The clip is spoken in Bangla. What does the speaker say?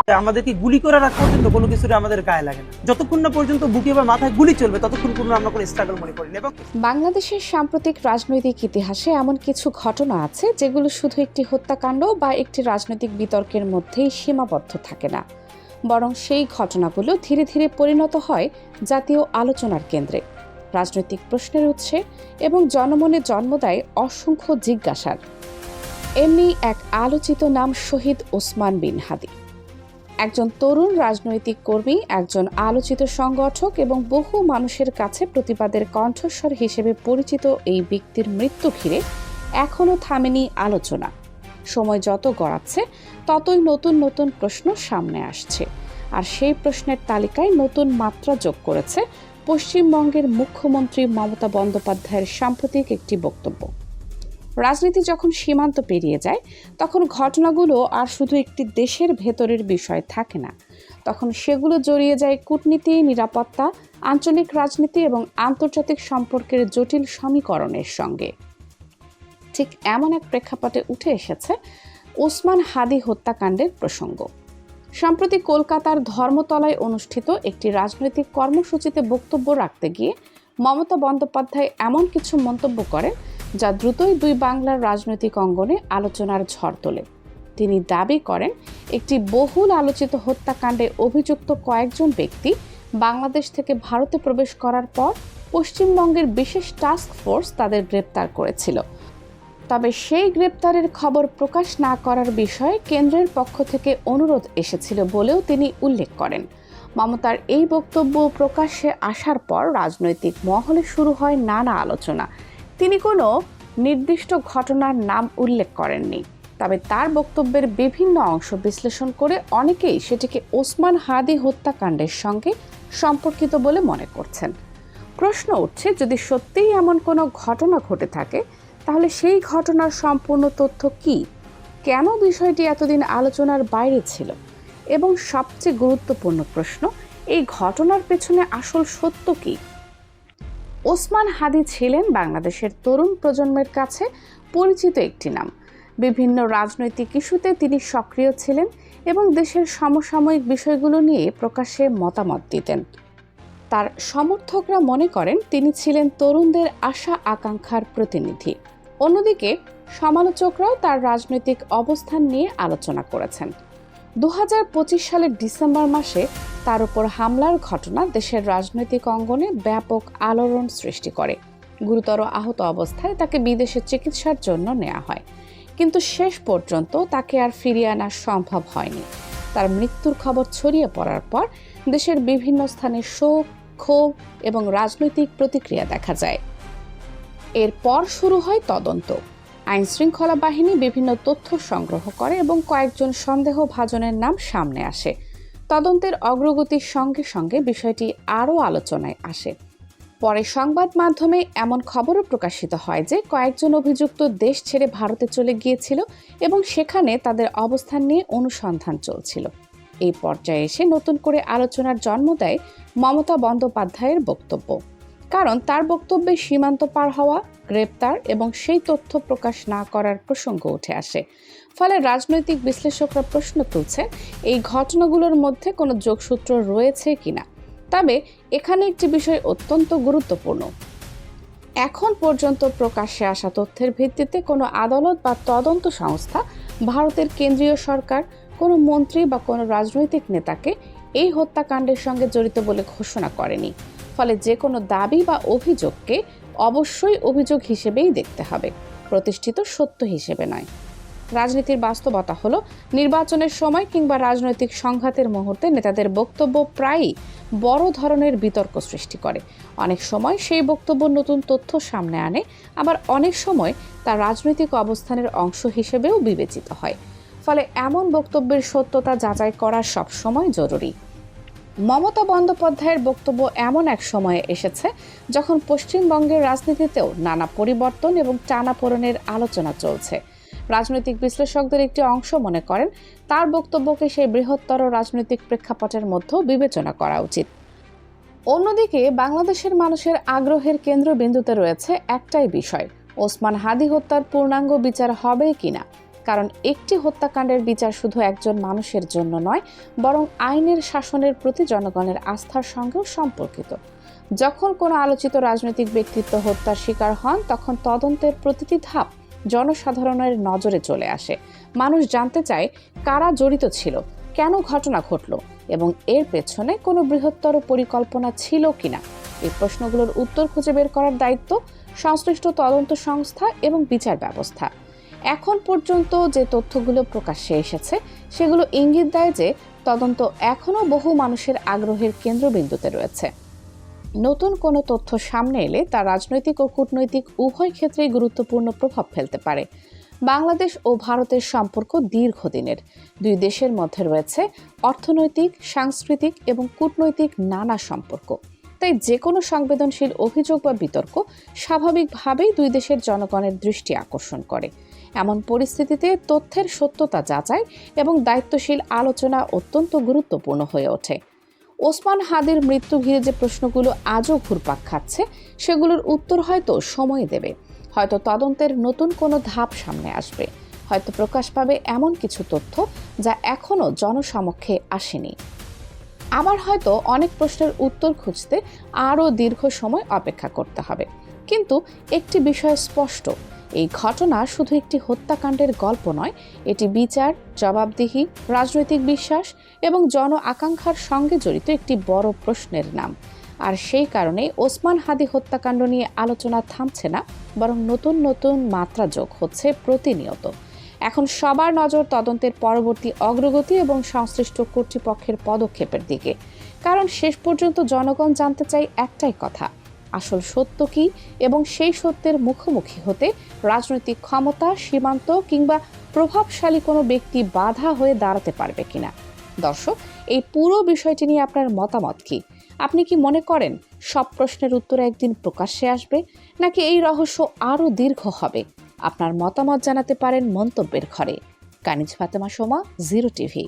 আমাদেরকে গুলি করে রাখা পর্যন্ত কোনো কিছুর আমাদের গায়ে লাগে না। যতক্ষণ না পর্যন্ত বুকে বা মাথায় গুলি চলবে ততক্ষণ পর্যন্ত আমরা কোনো স্ট্রাগল মনে করি না। এবং বাংলাদেশের সাম্প্রতিক রাজনৈতিক ইতিহাসে এমন কিছু ঘটনা আছে যেগুলো শুধু একটি হত্যাকাণ্ড বা একটি রাজনৈতিক বিতর্কের মধ্যেই সীমাবদ্ধ থাকে না, বরং সেই ঘটনাগুলো ধীরে ধীরে পরিণত হয় জাতীয় আলোচনার কেন্দ্রে, রাজনৈতিক প্রশ্নের উৎসে এবং জনমনে জন্ম দেয় অসংখ্য জিজ্ঞাসার। এমনি এক আলোচিত নাম শহীদ ওসমান বিন হাদী। একজন তরুণ রাজনৈতিক কর্মী, একজন আলোচিত সংগঠক এবং বহু মানুষের কাছে প্রতিবাদের কণ্ঠস্বর হিসেবে পরিচিত এই ব্যক্তির মৃত্যু ঘিরে এখনও থামেনি আলোচনা। সময় যত গড়াচ্ছে ততই নতুন নতুন প্রশ্ন সামনে আসছে, আর সেই প্রশ্নের তালিকায় নতুন মাত্রা যোগ করেছে পশ্চিমবঙ্গের মুখ্যমন্ত্রী মমতা বন্দ্যোপাধ্যায়ের সাম্প্রতিক একটি বক্তব্য। রাজনীতি যখন সীমান্ত পেরিয়ে যায় তখন ঘটনাগুলো আর শুধু একটি দেশের ভেতরের বিষয় থাকে না, তখন সেগুলো জড়িয়ে যায় কূটনীতি, নিরাপত্তা, আঞ্চলিক রাজনীতি এবং আন্তর্জাতিক সম্পর্কের জটিল সমীকরণের সঙ্গে। ঠিক এমন এক প্রেক্ষাপটে উঠে এসেছে ওসমান হাদী হত্যাকাণ্ডের প্রসঙ্গ। সম্প্রতি কলকাতার ধর্মতলায় অনুষ্ঠিত একটি রাজনৈতিক কর্মসূচিতে বক্তব্য রাখতে গিয়ে মমতা বন্দ্যোপাধ্যায় এমন কিছু মন্তব্য করেন যা দ্রুতই দুই বাংলার রাজনৈতিক অঙ্গনে আলোচনার ঝড় তোলে। তিনি দাবি করেন, একটি বহুল আলোচিত হত্যাকাণ্ডে অভিযুক্ত কয়েকজন ব্যক্তি বাংলাদেশ থেকে ভারতে প্রবেশ করার পর পশ্চিমবঙ্গের বিশেষ টাস্ক ফোর্স তাদের গ্রেপ্তার করেছিল। তবে সেই গ্রেপ্তারের খবর প্রকাশ না করার বিষয়ে কেন্দ্রের পক্ষ থেকে অনুরোধ এসেছিল বলেও তিনি উল্লেখ করেন। মমতার এই বক্তব্য প্রকাশ্যে আসার পর রাজনৈতিক মহলে শুরু হয় নানা আলোচনা। তিনি কোনো নির্দিষ্ট ঘটনার নাম উল্লেখ করেননি, তবে তার বক্তব্যের বিভিন্ন অংশ বিশ্লেষণ করে অনেকেই সেটিকে ওসমান হাদী হত্যাকাণ্ডের সঙ্গে সম্পর্কিত বলে মনে করছেন। প্রশ্ন উঠছে, যদি সত্যিই এমন কোনো ঘটনা ঘটে থাকে তাহলে সেই ঘটনার সম্পূর্ণ তথ্য কী, কেন বিষয়টি এতদিন আলোচনার বাইরে ছিল, এবং সবচেয়ে গুরুত্বপূর্ণ প্রশ্ন, এই ঘটনার পেছনে আসল সত্য কী? ওসমান হাদী ছিলেন বাংলাদেশের তরুণ প্রজন্মের কাছে পরিচিত একটি নাম। বিভিন্ন রাজনৈতিক ইস্যুতে তিনি সক্রিয় ছিলেন এবং দেশের সমসাময়িক বিষয়গুলো নিয়ে প্রকাশ্যে মতামত দিতেন। তার সমর্থকরা মনে করেন তিনি ছিলেন তরুণদের আশা আকাঙ্ক্ষার প্রতিনিধি। অন্যদিকে সমালোচকরাও তার রাজনৈতিক অবস্থান নিয়ে আলোচনা করেছেন। 2025 সালের ডিসেম্বর মাসে তার উপর হামলার ঘটনা দেশের রাজনৈতিক অঙ্গনে ব্যাপক আলোড়ন সৃষ্টি করে। গুরুতর আহত অবস্থায় তাকে বিদেশে চিকিৎসার জন্য নেওয়া হয়, কিন্তু শেষ পর্যন্ত তাকে আর ফিরিয়ে আনা সম্ভব হয়নি। তার মৃত্যুর খবর ছড়িয়ে পড়ার পর দেশের বিভিন্ন স্থানে শোক, ক্ষোভ এবং রাজনৈতিক প্রতিক্রিয়া দেখা যায়। এরপর শুরু হয় তদন্ত। আইনশৃঙ্খলা বাহিনী বিভিন্ন তথ্য সংগ্রহ করে এবং কয়েকজন সন্দেহভাজনের নাম সামনে আসে। তদন্তের অগ্রগতির সঙ্গে সঙ্গে বিষয়টি আরও আলোচনায় আসে। পরে সংবাদ মাধ্যমে এমন খবরও প্রকাশিত হয় যে কয়েকজন অভিযুক্ত দেশ ছেড়ে ভারতে চলে গিয়েছিল এবং সেখানে তাদের অবস্থান নিয়ে অনুসন্ধান চলছিল। এই পর্যায়ে এসে নতুন করে আলোচনার জন্ম দেয় মমতা বন্দ্যোপাধ্যায়ের বক্তব্য, কারণ তার বক্তব্যে সীমান্ত পার হওয়া, গ্রেপ্তার এবং সেই তথ্য প্রকাশ না করার প্রসঙ্গ উঠে আসে। ফলে রাজনৈতিক বিশ্লেষকরা প্রশ্ন তুলছেন, এই ঘটনাগুলোর মধ্যে কোনো যোগসূত্র রয়েছে কিনা। তবে এখানে একটি বিষয় অত্যন্ত গুরুত্বপূর্ণ। এখন পর্যন্ত প্রকাশ্যে আসা তথ্যের ভিত্তিতে কোনো আদালত বা তদন্ত সংস্থা ভারতের কেন্দ্রীয় সরকার, কোনো মন্ত্রী বা কোনো রাজনৈতিক নেতাকে এই হত্যাকাণ্ডের সঙ্গে জড়িত বলে ঘোষণা করেনি। ফলে যে কোনো দাবি বা অভিযোগকে অবশ্যই অভিযোগ হিসেবেই দেখতে হবে, প্রতিষ্ঠিত সত্য হিসেবে নয়। রাজনীতির বাস্তবতা হলো, নির্বাচনের সময় কিংবা রাজনৈতিক সংঘাতের মুহূর্তে নেতাদের বক্তব্য প্রায়ই বড় ধরনের বিতর্ক সৃষ্টি করে। অনেক সময় সেই বক্তব্য নতুন তথ্য সামনে আনে, আবার অনেক সময় তা রাজনৈতিক অবস্থানের অংশ হিসেবেও বিবেচিত হয়। ফলে এমন বক্তব্যের সত্যতা যাচাই করা সবসময় জরুরি। মমতা বন্দ্যোপাধ্যায়ের বক্তব্য এমন এক সময়ে এসেছে যখন পশ্চিমবঙ্গের রাজনীতিতেও নানা পরিবর্তন এবং টানাপোড়েনের আলোচনা চলছে। রাজনৈতিক বিশ্লেষকদের একটি অংশ মনে করেন তার বক্তব্যকে সেই বৃহত্তর রাজনৈতিক প্রেক্ষাপটের মধ্যেও বিবেচনা করা উচিত। অন্যদিকে বাংলাদেশের মানুষের আগ্রহের কেন্দ্রবিন্দুতে রয়েছে একটাই বিষয়, ওসমান হাদী হত্যার পূর্ণাঙ্গ বিচার হবে কিনা। কারণ একটি হত্যাকাণ্ডের বিচার শুধু একজন মানুষের জন্য নয়, বরং আইনের শাসনের প্রতি জনগণের আস্থার সঙ্গেও সম্পর্কিত। যখন কোনো আলোচিত রাজনৈতিক ব্যক্তিত্ব হত্যার শিকার হন, তখন তদন্তের প্রতিটি ধাপ জনসাধারণের নজরে চলে আসে। মানুষ জানতে চায় কারা জড়িত ছিল, কেন ঘটনা ঘটল এবং এর পেছনে কোনো বৃহত্তর পরিকল্পনা ছিল কিনা। এই প্রশ্নগুলোর উত্তর খুঁজে বের করার দায়িত্ব সংশ্লিষ্ট তদন্ত সংস্থা এবং বিচার ব্যবস্থা। এখন পর্যন্ত যে তথ্যগুলো প্রকাশ্যে এসেছে সেগুলো ইঙ্গিত দেয় যে তদন্ত এখনও বহু মানুষের আগ্রহের কেন্দ্রবিন্দুতে রয়েছে। নতুন কোনো তথ্য সামনে এলে তা রাজনৈতিক ও কূটনৈতিক উভয় ক্ষেত্রেই গুরুত্বপূর্ণ প্রভাব ফেলতে পারে। বাংলাদেশ ও ভারতের সম্পর্ক দীর্ঘদিনের। দুই দেশের মধ্যে রয়েছে অর্থনৈতিক, সাংস্কৃতিক এবং কূটনৈতিক নানা সম্পর্ক। তাই যে কোনো সংবেদনশীল অভিযোগ বা বিতর্ক স্বাভাবিকভাবেই দুই দেশের জনগণের দৃষ্টি আকর্ষণ করে। এমন পরিস্থিতিতে তথ্যের সত্যতা যাচাই এবং দায়িত্বশীল আলোচনা অত্যন্ত গুরুত্বপূর্ণ হয়ে ওঠে। ওসমান হাদির মৃত্যু ঘিরে যে প্রশ্নগুলো আজও ঘুরপাক খাচ্ছে, সেগুলোর উত্তর হয়তো সময় দেবে। হয়তো তদন্তের নতুন কোনো ধাপ সামনে আসবে, হয়তো প্রকাশ পাবে এমন কিছু তথ্য যা এখনও জনসমক্ষে আসেনি। আবার হয়তো অনেক প্রশ্নের উত্তর খুঁজতে আরও দীর্ঘ সময় অপেক্ষা করতে হবে। কিন্তু একটি বিষয় স্পষ্ট, এই ঘটনা শুধু একটি হত্যাকাণ্ডের গল্প নয়, এটি বিচার, জবাবদিহি, রাজনৈতিক বিশ্বাস এবং জন আকাঙ্ক্ষার সঙ্গে জড়িত একটি বড় প্রশ্নের নাম। আর সেই কারণে ওসমান হাদি হত্যাকাণ্ড নিয়ে আলোচনা থামছে না, বরং নতুন নতুন মাত্রা যোগ হচ্ছে প্রতিনিয়ত। এখন সবার নজর তদন্তের পরবর্তী অগ্রগতি এবং সংশ্লিষ্ট কর্তৃপক্ষের পদক্ষেপের দিকে। কারণ শেষ পর্যন্ত জনগণ জানতে চায় একটাই কথা, আসল সত্য কী এবং সেই সত্যের মুখোমুখি হতে রাজনৈতিক ক্ষমতা, সীমান্ত কিংবা প্রভাবশালী কোনো ব্যক্তি বাধা হয়ে দাঁড়াতে পারবে কিনা। দর্শক, এই পুরো বিষয়টি নিয়ে আপনার মতামত কি? আপনি কি মনে করেন সব প্রশ্নের উত্তর একদিন প্রকাশ্যে আসবে, নাকি এই রহস্য আরও দীর্ঘ হবে? আপনার মতামত জানাতে পারেন মন্তব্যের ঘরে। কানিজ ফাতেমা সোমা, 0 টিভি।